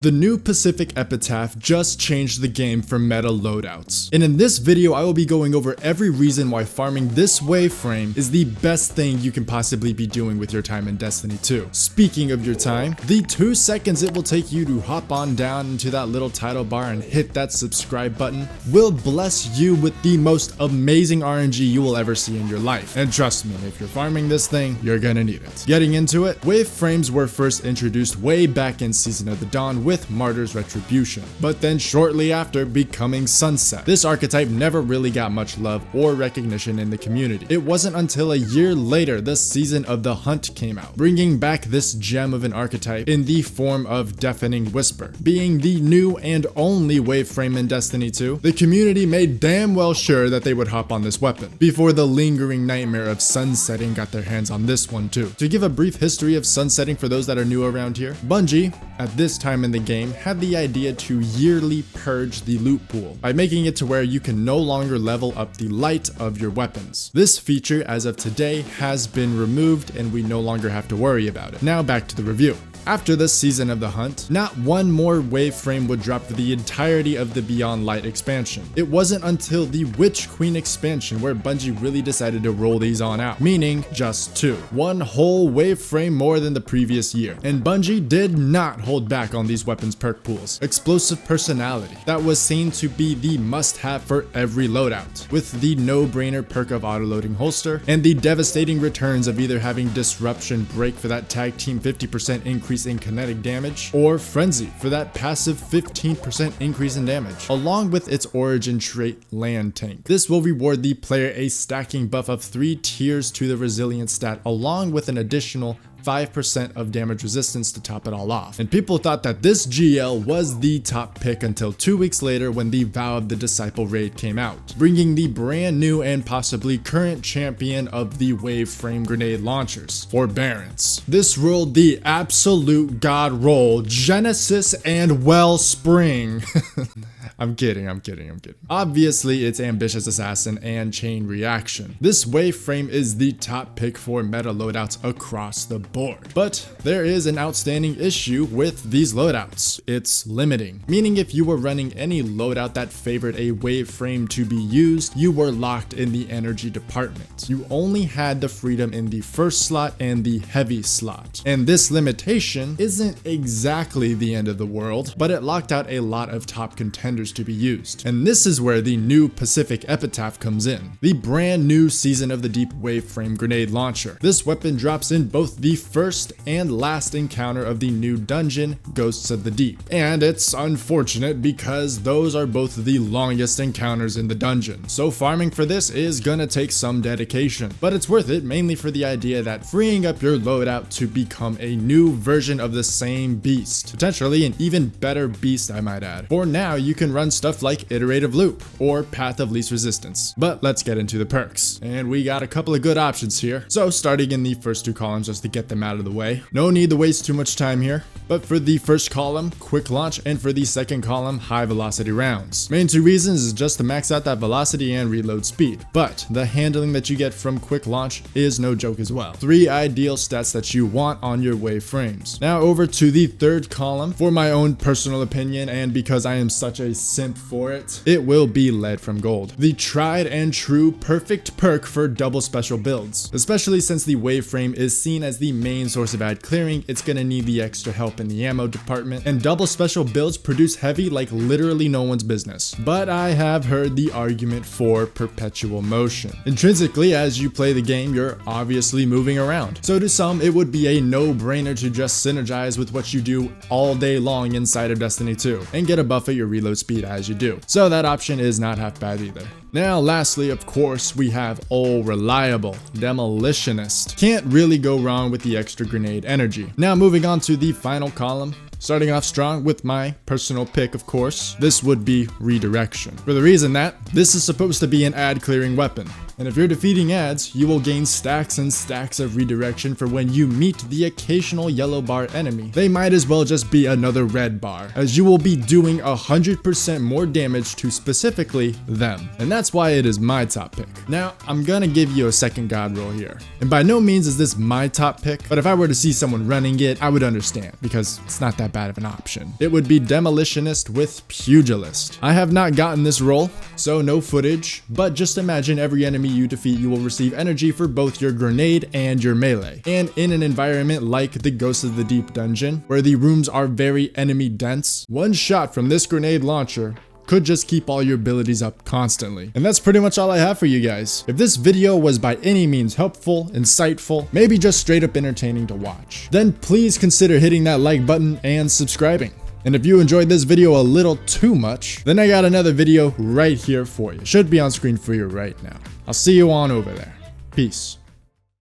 The new Pacific Epitaph just changed the game for meta loadouts. And in this video, I will be going over every reason why farming this wave frame is the best thing you can possibly be doing with your time in Destiny 2. Speaking of your time, the 2 seconds it will take you to hop on down into that little title bar and hit that subscribe button will bless you with the most amazing RNG you will ever see in your life. And trust me, if you're farming this thing, you're gonna need it. Getting into it, wave frames were first introduced way back in Season of the Dawn with Martyr's Retribution, but then shortly after becoming Sunset. This archetype never really got much love or recognition in the community. It wasn't until a year later the Season of the Hunt came out, bringing back this gem of an archetype in the form of Deafening Whisper. Being the new and only wave frame in Destiny 2, the community made damn well sure that they would hop on this weapon, before the lingering nightmare of sunsetting got their hands on this one too. To give a brief history of sunsetting for those that are new around here, Bungie, at this time in the game, had the idea to yearly purge the loot pool by making it to where you can no longer level up the light of your weapons. This feature, as of today, has been removed and we no longer have to worry about it. Now back to the review. After the Season of the Hunt, not one more wave frame would drop for the entirety of the Beyond Light expansion. It wasn't until the Witch Queen expansion where Bungie really decided to roll these on out, meaning just 2. One whole wave frame more than the previous year. And Bungie did not hold back on these weapons perk pools. Explosive Personality, that was seen to be the must-have for every loadout, with the no-brainer perk of autoloading holster, and the devastating returns of either having Disruption Break for that tag team 50% increase in kinetic damage, or Frenzy for that passive 15% increase in damage, along with its origin trait Land Tank. This will reward the player a stacking buff of 3 tiers to the resilience stat, along with an additional 5% of damage resistance to top it all off. And people thought that this GL was the top pick until 2 weeks later when the Vow of the Disciple raid came out, bringing the brand new and possibly current champion of the wave frame grenade launchers, Forbearance. This rolled the absolute god roll, Genesis and Wellspring. I'm kidding. Obviously, it's Ambitious Assassin and Chain Reaction. This wave frame is the top pick for meta loadouts across the board. But there is an outstanding issue with these loadouts. It's limiting, meaning if you were running any loadout that favored a wave frame to be used, you were locked in the energy department. You only had the freedom in the first slot and the heavy slot. And this limitation isn't exactly the end of the world, but it locked out a lot of top contenders to be used. And this is where the new Pacific Epitaph comes in, the brand new Season of the Deep wave frame grenade launcher. This weapon drops in both the first and last encounter of the new dungeon, Ghosts of the Deep. And it's unfortunate because those are both the longest encounters in the dungeon. So farming for this is gonna take some dedication, but it's worth it mainly for the idea that freeing up your loadout to become a new version of the same beast, potentially an even better beast I might add. For now, you can run stuff like Iterative Loop or Path of Least Resistance. But let's get into the perks. And we got a couple of good options here. So starting in the first 2 columns just to get them out of the way. No need to waste too much time here. But for the first column, Quick Launch, and for the second column, High Velocity Rounds. Main 2 reasons is just to max out that velocity and reload speed. But the handling that you get from Quick Launch is no joke as well. 3 ideal stats that you want on your wave frames. Now over to the third column. For my own personal opinion, and because I am such a simp for it, it will be Lead from Gold, the tried and true perfect perk for double special builds. Especially since the wave frame is seen as the main source of ad clearing, it's gonna need the extra help in the ammo department, and double special builds produce heavy like literally no one's business. But I have heard the argument for perpetual motion. Intrinsically, as you play the game, you're obviously moving around. So to some, it would be a no-brainer to just synergize with what you do all day long inside of Destiny 2 and get a buff at your reload speed as you do. So that option is not half bad either. Now lastly, of course, we have Reliable Demolitionist. Can't really go wrong with the extra grenade energy. Now moving on to the final column. Starting off strong with my personal pick, of course, this would be Redirection. For the reason that this is supposed to be an ad clearing weapon. And if you're defeating ads, you will gain stacks and stacks of redirection for when you meet the occasional yellow bar enemy. They might as well just be another red bar, as you will be doing 100% more damage to specifically them. And that's why it is my top pick. Now, I'm gonna give you a second god roll here. And by no means is this my top pick, but if I were to see someone running it, I would understand, because it's not that bad of an option. It would be Demolitionist with Pugilist. I have not gotten this roll, so no footage, but just imagine every enemy you defeat, you will receive energy for both your grenade and your melee. And in an environment like the Ghost of the Deep dungeon, where the rooms are very enemy dense, one shot from this grenade launcher could just keep all your abilities up constantly. And that's pretty much all I have for you guys. If this video was by any means helpful, insightful, maybe just straight up entertaining to watch, then please consider hitting that like button and subscribing. And if you enjoyed this video a little too much, then I got another video right here for you. Should be on screen for you right now. I'll see you on over there. Peace.